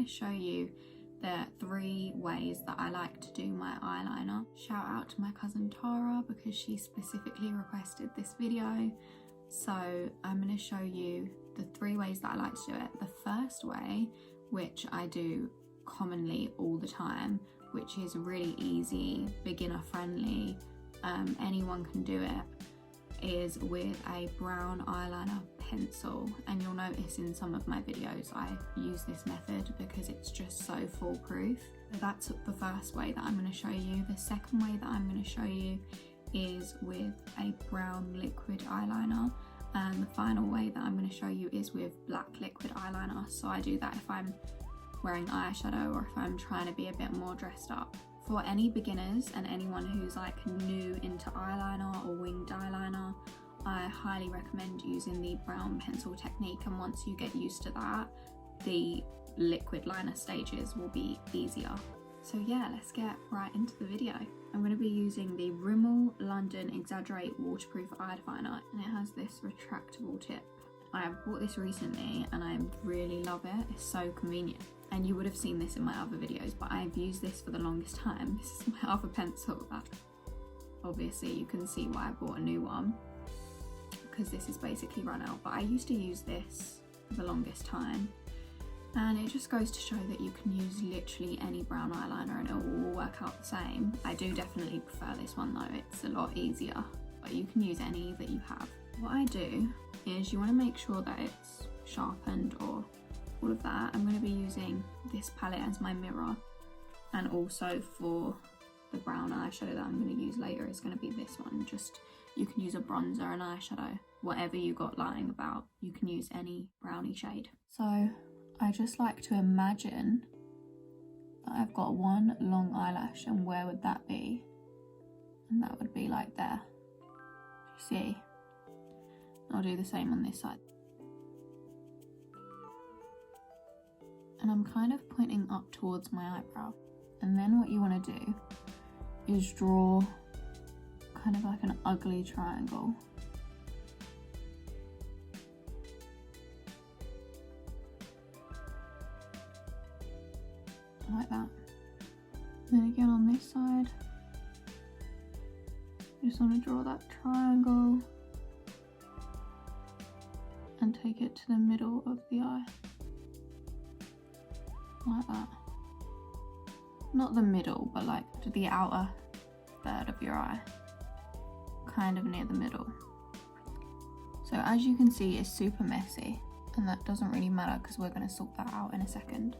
to show you the 3 ways that I like to do my eyeliner. Shout out to my cousin Tara because she specifically requested this video. So I'm going to show you the 3 ways that I like to do it. The first way, which I do commonly all the time, which is really easy, beginner friendly, anyone can do it, is with a brown eyeliner pencil. And you'll notice in some of my videos I use this method because it's just so foolproof. So that's the first way that I'm going to show you. The second way that I'm going to show you is with a brown liquid eyeliner, and the final way that I'm going to show you is with black liquid eyeliner. So I do that if I'm wearing eyeshadow or if I'm trying to be a bit more dressed up. For any beginners and anyone who's like new into eyeliner or winged eyeliner, I highly recommend using the brown pencil technique, and once you get used to that, the liquid liner stages will be easier. So yeah, let's get right into the video. I'm going to be using the Rimmel Exaggerate Waterproof Eyeliner, and it has this retractable tip. I have bought this recently and I really love it. It's so convenient, and you would have seen this in my other videos, but I've used this for the longest time. This is my other pencil that obviously you can see why I bought a new one, because this is basically run out, but I used to use this for the longest time. And it just goes to show that you can use literally any brown eyeliner and it will all work out the same. I do definitely prefer this one though, it's a lot easier, but you can use any that you have. What I do is you want to make sure that it's sharpened or all of that. I'm going to be using this palette as my mirror, and also for the brown eyeshadow that I'm going to use later is going to be this one. Just, you can use a bronzer, an eyeshadow, whatever you got lying about, you can use any brownie shade. So I just like to imagine that I've got one long eyelash, and where would that be? And that would be like there. You see? I'll do the same on this side. And I'm kind of pointing up towards my eyebrow. And then what you want to do is draw kind of like an ugly triangle. Like that. Then again on this side, just want to draw that triangle and take it to the middle of the eye. Like that. Not the middle, but like to the outer third of your eye. Kind of near the middle. So as you can see, it's super messy, and that doesn't really matter because we're going to sort that out in a second.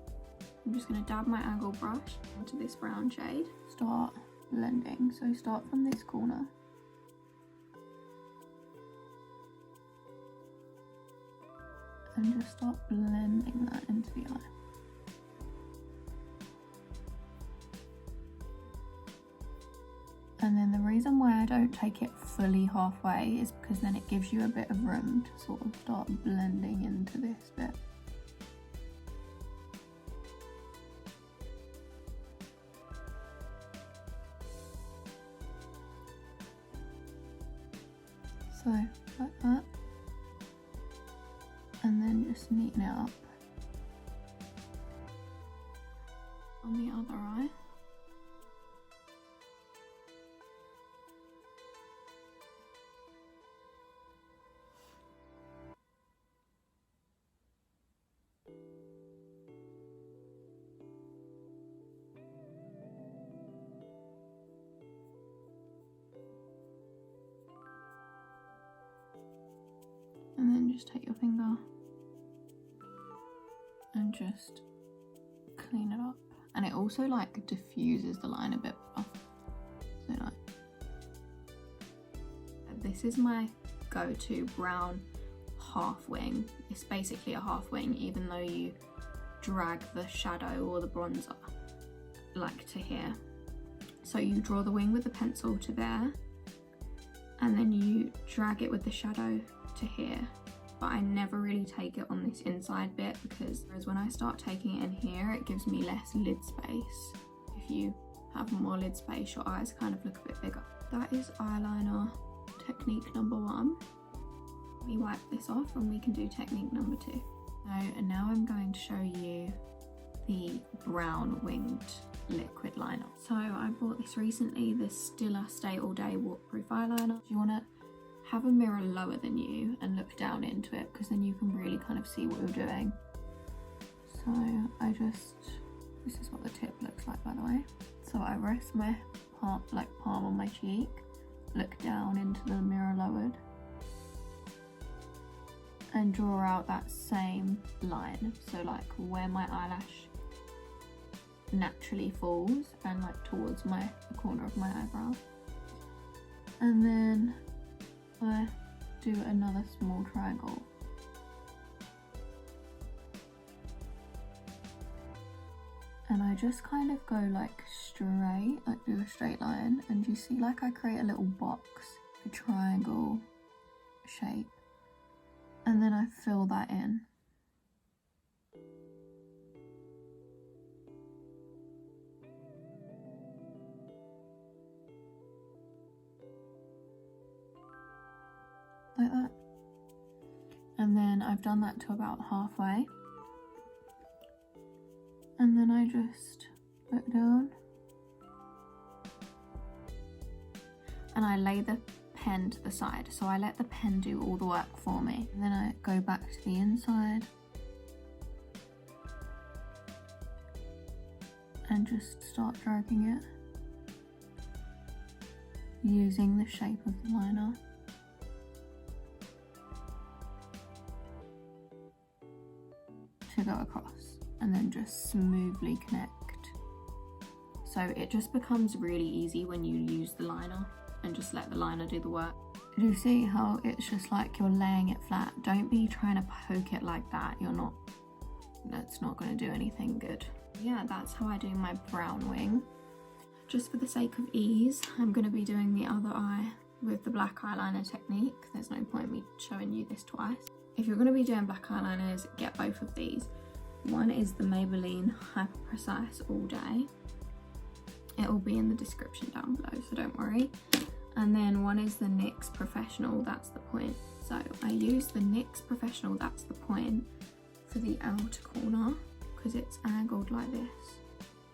I'm just going to dab my angle brush into this brown shade. Start blending. So start from this corner. And just start blending that into the eye. And then the reason why I don't take it fully halfway is because then it gives you a bit of room to sort of start blending into this bit. So, like that. And then just neaten it up on the other eye. And then just take your finger and just clean it up. And it also like diffuses the line a bit better. So like, this is my go-to brown half wing. It's basically a half wing, even though you drag the shadow or the bronzer like to here. So you draw the wing with the pencil to there, and then you drag it with the shadow to here. But I never really take it on this inside bit, because when I start taking it in here, it gives me less lid space. If you have more lid space, your eyes kind of look a bit bigger. That is eyeliner technique number 1. Let me wipe this off and we can do technique number 2. So, and now I'm going to show you the brown winged liquid liner. So I bought this recently, this Stila Stay All Day Waterproof Eyeliner. You want to have a mirror lower than you and look down into it, because then you can really kind of see what you're doing. So I just, this is what the tip looks like, by the way. So I rest my palm on my cheek, look down into the mirror lowered, and draw out that same line. So like where my eyelash naturally falls, and like towards the corner of my eyebrow. And then I do another small triangle. And I just kind of go like straight, like do a straight line, and you see like I create a little box, a triangle shape, and then I fill that in. Like that. And then I've done that to about halfway. And then I just look down and I lay the pen to the side. So I let the pen do all the work for me. And then I go back to the inside and just start dragging it using the shape of the liner. To go across, and then just smoothly connect. So it just becomes really easy when you use the liner and just let the liner do the work. Do you see how it's just like you're laying it flat? Don't be trying to poke it like that. That's not going to do anything good. Yeah, that's how I do my brown wing. Just for the sake of ease, I'm going to be doing the other eye with the black eyeliner technique. There's no point me showing you this twice. If you're going to be doing black eyeliners, get both of these. One is the Maybelline Hyper Precise All Day. It will be in the description down below, so don't worry. And then one is the NYX Professional, that's the point. So I use the NYX Professional, that's the point, for the outer corner, because it's angled like this.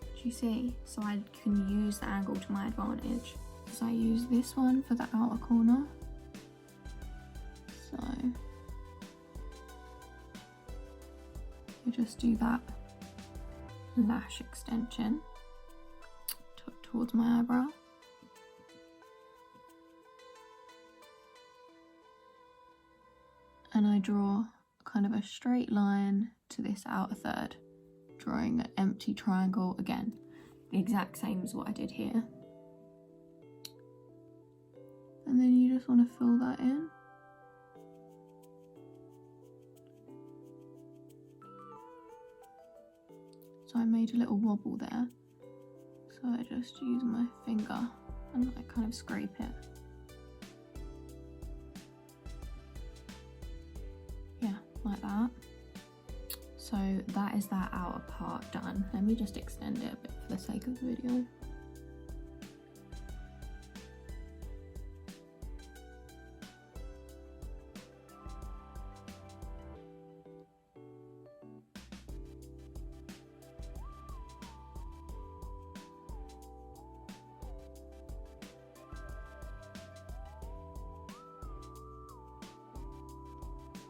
Do you see? So I can use the angle to my advantage. So I use this one for the outer corner. So you just do that lash extension towards my eyebrow. And I draw kind of a straight line to this outer third, drawing an empty triangle again, the exact same as what I did here. And then you just want to fill that in. So I made a little wobble there, so I just use my finger and I kind of scrape it. Yeah, like that. So that is that outer part done. Let me just extend it a bit for the sake of the video.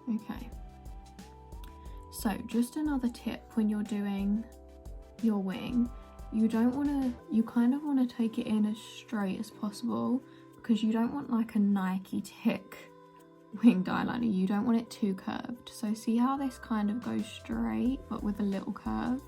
Okay, so just another tip when you're doing your wing, you kind of want to take it in as straight as possible, because you don't want like a Nike tick winged eyeliner, you don't want it too curved. So see how this kind of goes straight but with a little curve?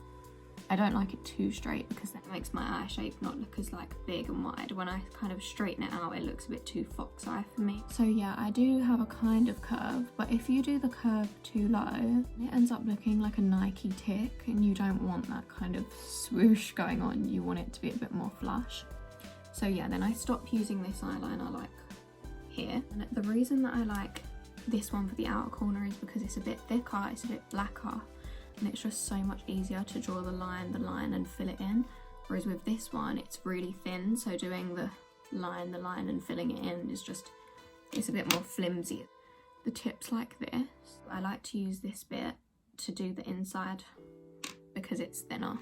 I don't like it too straight because that makes my eye shape not look as like big and wide. When I kind of straighten it out, it looks a bit too fox eye for me. So yeah, I do have a kind of curve, but if you do the curve too low, it ends up looking like a Nike tick, and you don't want that kind of swoosh going on. You want it to be a bit more flush. So yeah, then I stop using this eyeliner like here. And the reason that I like this one for the outer corner is because it's a bit thicker, it's a bit blacker, and it's just so much easier to draw the line and fill it in. Whereas with this one, it's really thin, so doing the line and filling it in is just, it's a bit more flimsy. The tips like this, I like to use this bit to do the inside because it's thinner.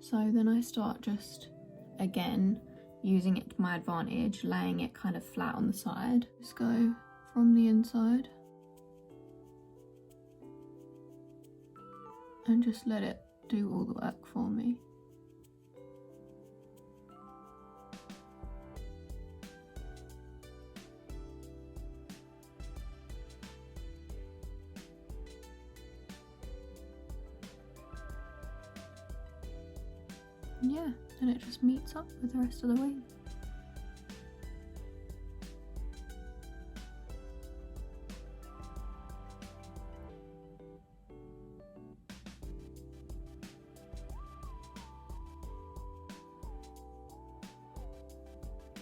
So then I start just, again, using it to my advantage, laying it kind of flat on the side. Just go from the inside and just let it do all the work for me. Yeah, and it just meets up with the rest of the wing.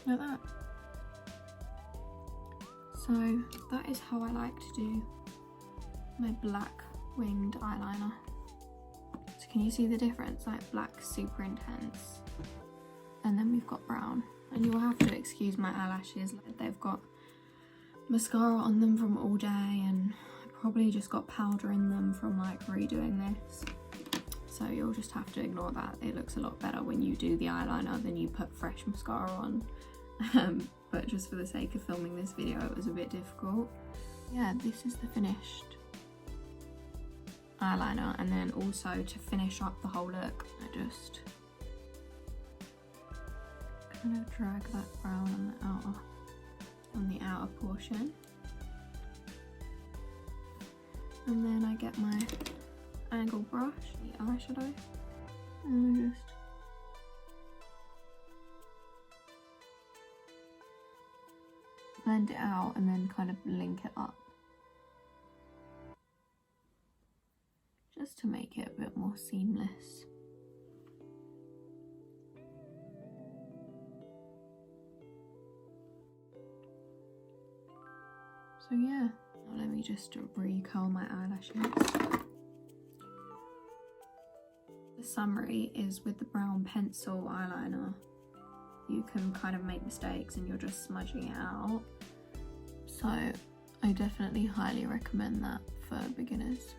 Like that. So that is how I like to do my black winged eyeliner. So can you see the difference? Like black, super intense, and then we've got brown. And you will have to excuse my eyelashes, like they've got mascara on them from all day, and I probably just got powder in them from like redoing this. So you'll just have to ignore that. It looks a lot better when you do the eyeliner than you put fresh mascara on. But just for the sake of filming this video, it was a bit difficult. Yeah, this is the finished eyeliner, and then also to finish up the whole look, I just kind of drag that brown on the outer portion, and then I get my angle brush, the eyeshadow, and I just blend it out and then kind of link it up, just to make it a bit more seamless. So yeah, now let me just recurl my eyelashes. The summary is with the brown pencil eyeliner, you can kind of make mistakes and you're just smudging it out. So I definitely highly recommend that for beginners.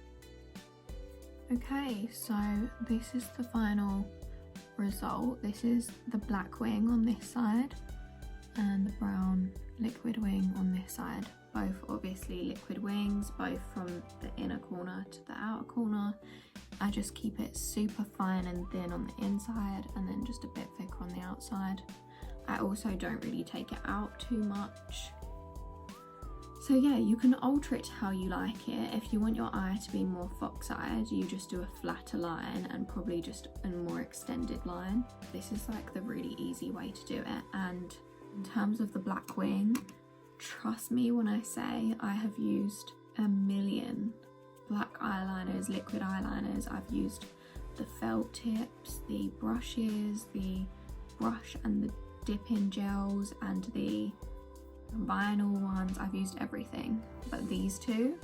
Okay, so this is the final result. This is the black wing on this side and the brown liquid wing on this side. Both obviously liquid wings, both from the inner corner to the outer corner. I just keep it super fine and thin on the inside and then just a bit thicker on the outside. I also don't really take it out too much. So yeah, you can alter it to how you like it. If you want your eye to be more fox-eyed, you just do a flatter line and probably just a more extended line. This is like the really easy way to do it. And in terms of the black wing, trust me when I say I have used a million black eyeliners, liquid eyeliners. I've used the felt tips, the brushes, the brush and the dip-in gels and the vinyl ones. I've used everything, but these two,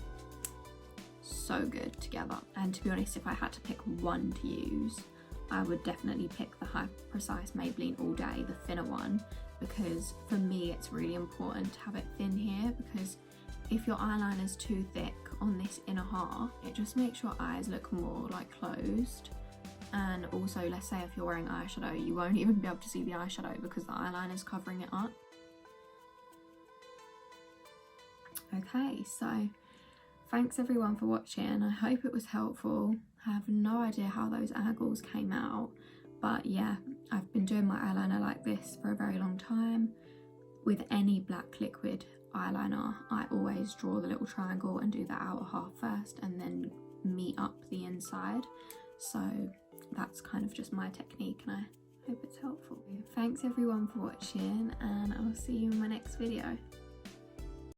so good together. And to be honest, if I had to pick one to use, I would definitely pick the High Precise Maybelline All Day, the thinner one, because for me it's really important to have it thin here, because if your eyeliner's too thick on this inner half, it just makes your eyes look more like closed. And also, let's say if you're wearing eyeshadow, you won't even be able to see the eyeshadow because the eyeliner's covering it up. Okay, so thanks everyone for watching. I hope it was helpful. I have no idea how those angles came out, but yeah, I've been doing my eyeliner like this for a very long time. With any black liquid eyeliner, I always draw the little triangle and do the outer half first and then meet up the inside. So that's kind of just my technique, and I hope it's helpful. Thanks everyone for watching, and I'll see you in my next video.